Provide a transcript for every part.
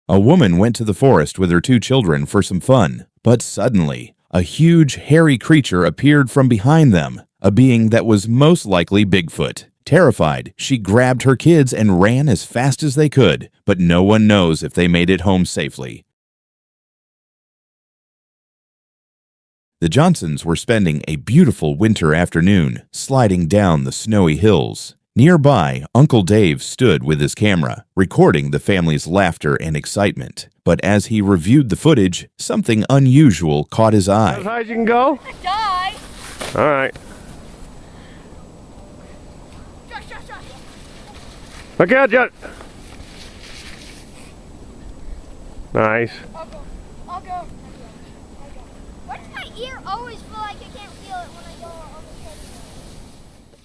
A woman went to the forest with her 2 children for some fun, but suddenly, a huge, hairy creature appeared from behind them, a being that was most likely Bigfoot. Terrified, she grabbed her kids and ran as fast as they could, but no one knows if they made it home safely. The Johnsons were spending a beautiful winter afternoon, sliding down the snowy hills. Nearby, Uncle Dave stood with his camera, recording the family's laughter and excitement. But as he reviewed the footage, something unusual caught his eye. As high as you can go? Die! All right. Look out, Jut! Nice. I'll go. Why does my ear always feel like I can't feel it when I go on the treadmill?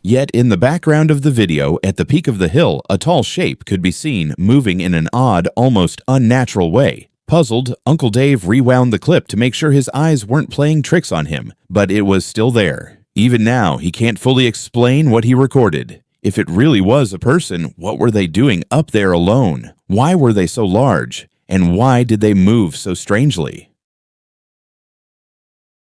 Yet in the background of the video, at the peak of the hill, a tall shape could be seen moving in an odd, almost unnatural way. Puzzled, Uncle Dave rewound the clip to make sure his eyes weren't playing tricks on him, but it was still there. Even now, he can't fully explain what he recorded. If it really was a person, what were they doing up there alone? Why were they so large? And why did they move so strangely?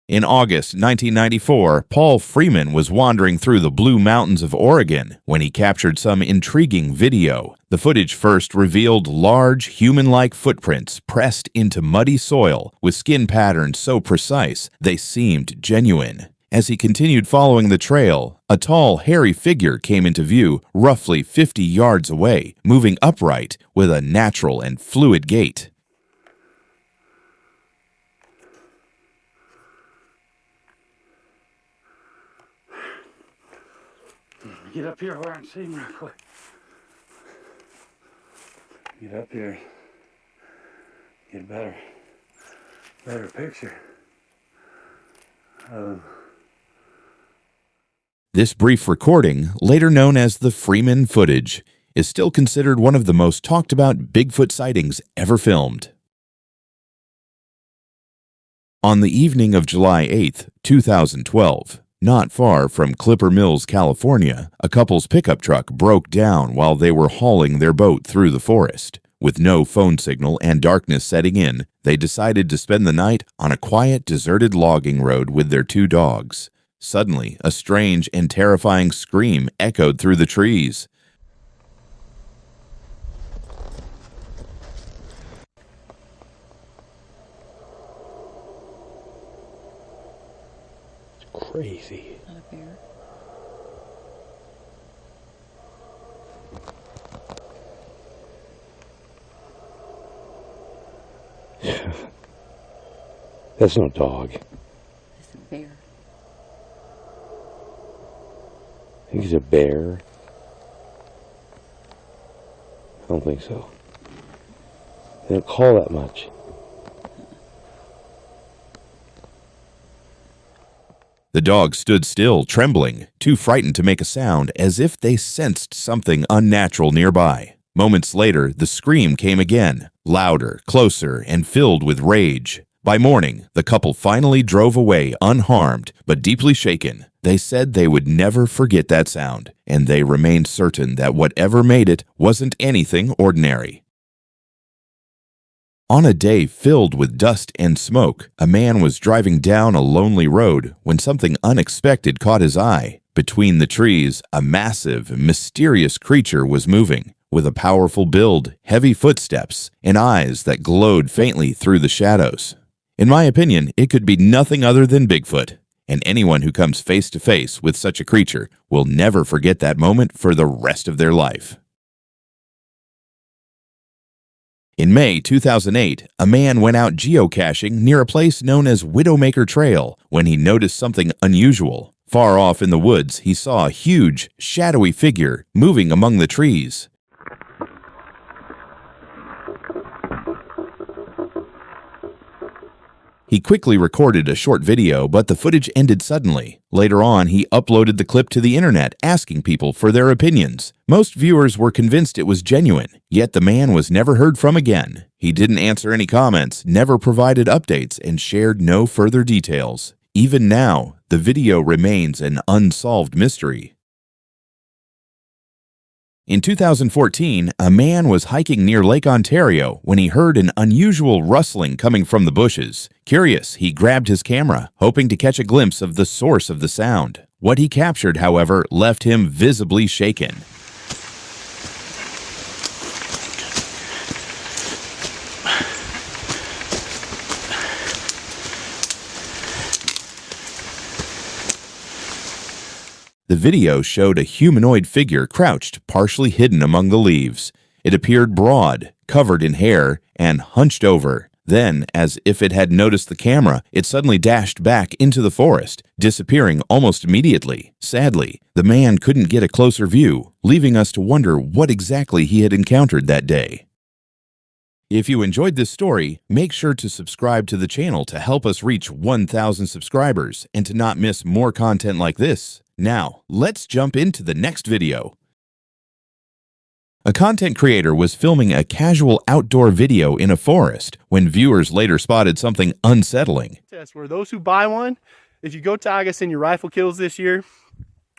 In August 1994, Paul Freeman was wandering through the Blue Mountains of Oregon when he captured some intriguing video. The footage first revealed large, human-like footprints pressed into muddy soil with skin patterns so precise they seemed genuine. As he continued following the trail, a tall, hairy figure came into view roughly 50 yards away, moving upright with a natural and fluid gait. Get up here where I can see him real quick. Get up here. Get a better picture. This brief recording, later known as the Freeman footage, is still considered one of the most talked about Bigfoot sightings ever filmed. On the evening of July 8, 2012, not far from Clipper Mills, California, a couple's pickup truck broke down while they were hauling their boat through the forest. With no phone signal and darkness setting in, they decided to spend the night on a quiet, deserted logging road with their 2 dogs. Suddenly, a strange and terrifying scream echoed through the trees. It's crazy. Not a bear. That's no dog. It's a bear. I think he's a bear. I don't think so. They don't call that much. The dogs stood still, trembling, too frightened to make a sound, as if they sensed something unnatural nearby. Moments later, the scream came again, louder, closer, and filled with rage. By morning, the couple finally drove away unharmed, but deeply shaken. They said they would never forget that sound, and they remained certain that whatever made it wasn't anything ordinary. On a day filled with dust and smoke, a man was driving down a lonely road when something unexpected caught his eye. Between the trees, a massive, mysterious creature was moving, with a powerful build, heavy footsteps, and eyes that glowed faintly through the shadows. In my opinion, it could be nothing other than Bigfoot, and anyone who comes face to face with such a creature will never forget that moment for the rest of their life. In May 2008, a man went out geocaching near a place known as Widowmaker Trail when he noticed something unusual. Far off in the woods, he saw a huge, shadowy figure moving among the trees. He quickly recorded a short video, but the footage ended suddenly. Later on, he uploaded the clip to the internet, asking people for their opinions. Most viewers were convinced it was genuine, yet the man was never heard from again. He didn't answer any comments, never provided updates, and shared no further details. Even now, the video remains an unsolved mystery. In 2014, a man was hiking near Lake Ontario when he heard an unusual rustling coming from the bushes. Curious, he grabbed his camera, hoping to catch a glimpse of the source of the sound. What he captured, however, left him visibly shaken. The video showed a humanoid figure crouched, partially hidden among the leaves. It appeared broad, covered in hair, and hunched over. Then, as if it had noticed the camera, it suddenly dashed back into the forest, disappearing almost immediately. Sadly, the man couldn't get a closer view, leaving us to wonder what exactly he had encountered that day. If you enjoyed this story, make sure to subscribe to the channel to help us reach 1,000 subscribers and to not miss more content like this. Now, let's jump into the next video. A content creator was filming a casual outdoor video in a forest when viewers later spotted something unsettling. Where those who buy one, if you go tag us in your rifle kills this year,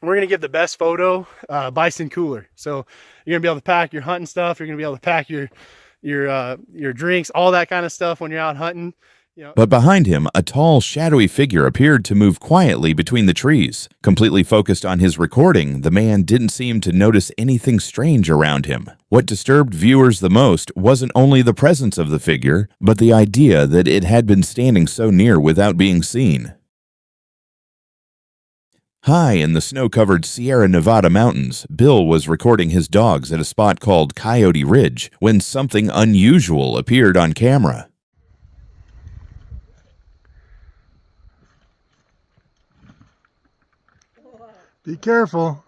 we're going to give the best photo bison cooler. So you're going to be able to pack your hunting stuff. You're going to be able to pack your drinks, all that kind of stuff when you're out hunting. But behind him, a tall, shadowy figure appeared to move quietly between the trees. Completely focused on his recording, the man didn't seem to notice anything strange around him. What disturbed viewers the most wasn't only the presence of the figure, but the idea that it had been standing so near without being seen. High in the snow-covered Sierra Nevada mountains, Bill was recording his dogs at a spot called Coyote Ridge when something unusual appeared on camera. Be careful.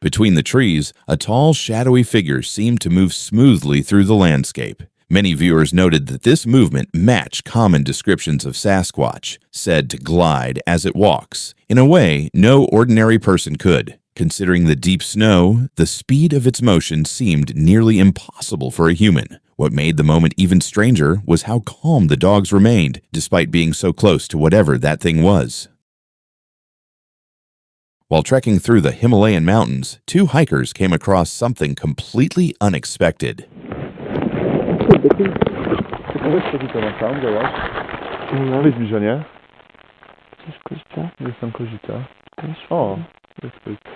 Between the trees, a tall, shadowy figure seemed to move smoothly through the landscape. Many viewers noted that this movement matched common descriptions of Sasquatch, said to glide as it walks. In a way, no ordinary person could. Considering the deep snow, the speed of its motion seemed nearly impossible for a human. What made the moment even stranger was how calm the dogs remained, despite being so close to whatever that thing was. While trekking through the Himalayan mountains, two hikers came across something completely unexpected.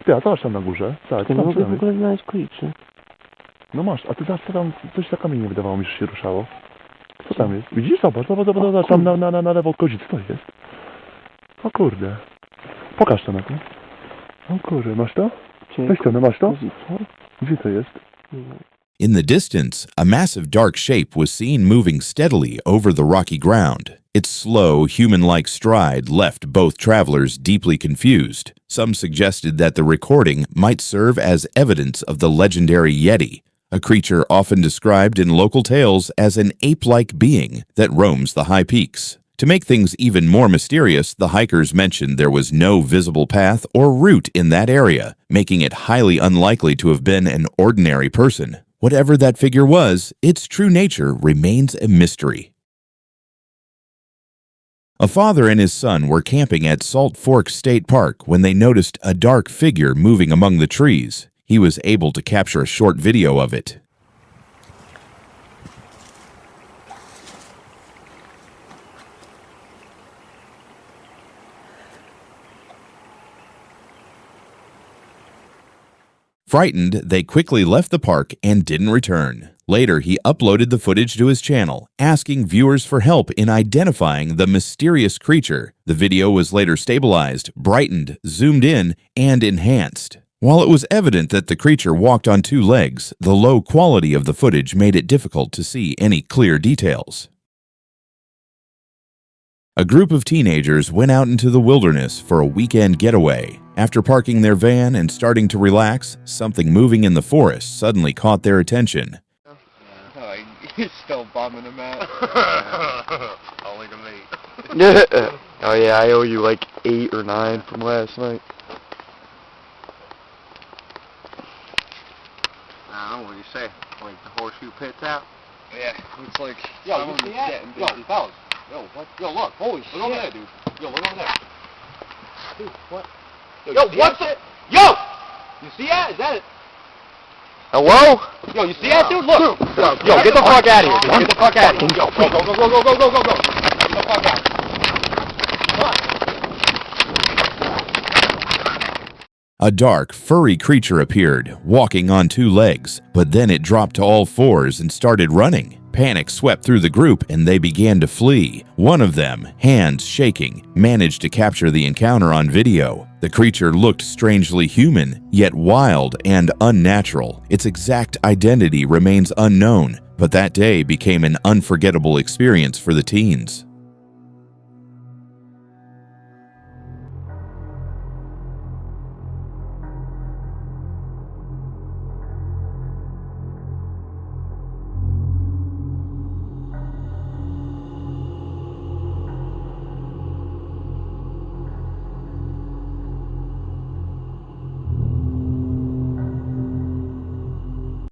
Ty, a zobacz tam na górze. Tak, Nie mogę w ogóle znaleźć kuliczy. No masz, a ty zawsze tam coś za kamieniem wydawało mi, że się ruszało. Co tam jest? Widzisz? Zobacz, tam na lewo od kozicy to jest. O kurde. Pokaż to na to. O kurde, masz to? Weź to, masz to? Gdzie to jest? In the distance, a massive dark shape was seen moving steadily over the rocky ground. Its slow, human-like stride left both travelers deeply confused. Some suggested that the recording might serve as evidence of the legendary Yeti, a creature often described in local tales as an ape-like being that roams the high peaks. To make things even more mysterious, the hikers mentioned there was no visible path or route in that area, making it highly unlikely to have been an ordinary person. Whatever that figure was, its true nature remains a mystery. A father and his son were camping at Salt Fork State Park when they noticed a dark figure moving among the trees. He was able to capture a short video of it. Frightened, they quickly left the park and didn't return. Later, he uploaded the footage to his channel, asking viewers for help in identifying the mysterious creature. The video was later stabilized, brightened, zoomed in, and enhanced. While it was evident that the creature walked on two legs, the low quality of the footage made it difficult to see any clear details. A group of teenagers went out into the wilderness for a weekend getaway. After parking their van and starting to relax, something moving in the forest suddenly caught their attention. Oh, you're still bumming him out. Only to me. Oh yeah, I owe you like 8 or 9 from last night. I don't know what you say. Like the horseshoe pit's out? Yeah, it's like Yo, you someone's see that? getting Yo, busy. fellas. Yo, what? Yo, look. Holy shit. Look over there, dude. Yo, look over there. Dude, what? Yo, what the? Yo! You see that? Is that it? Hello? Yo, you see that, dude? Look. Yo, get the fuck out of here, dude. Get the fuck out of here. Yo, go. Get the fuck out. A dark, furry creature appeared, walking on two legs, but then it dropped to all fours and started running. Panic swept through the group and they began to flee. One of them, hands shaking, managed to capture the encounter on video. The creature looked strangely human, yet wild and unnatural. Its exact identity remains unknown, but that day became an unforgettable experience for the teens.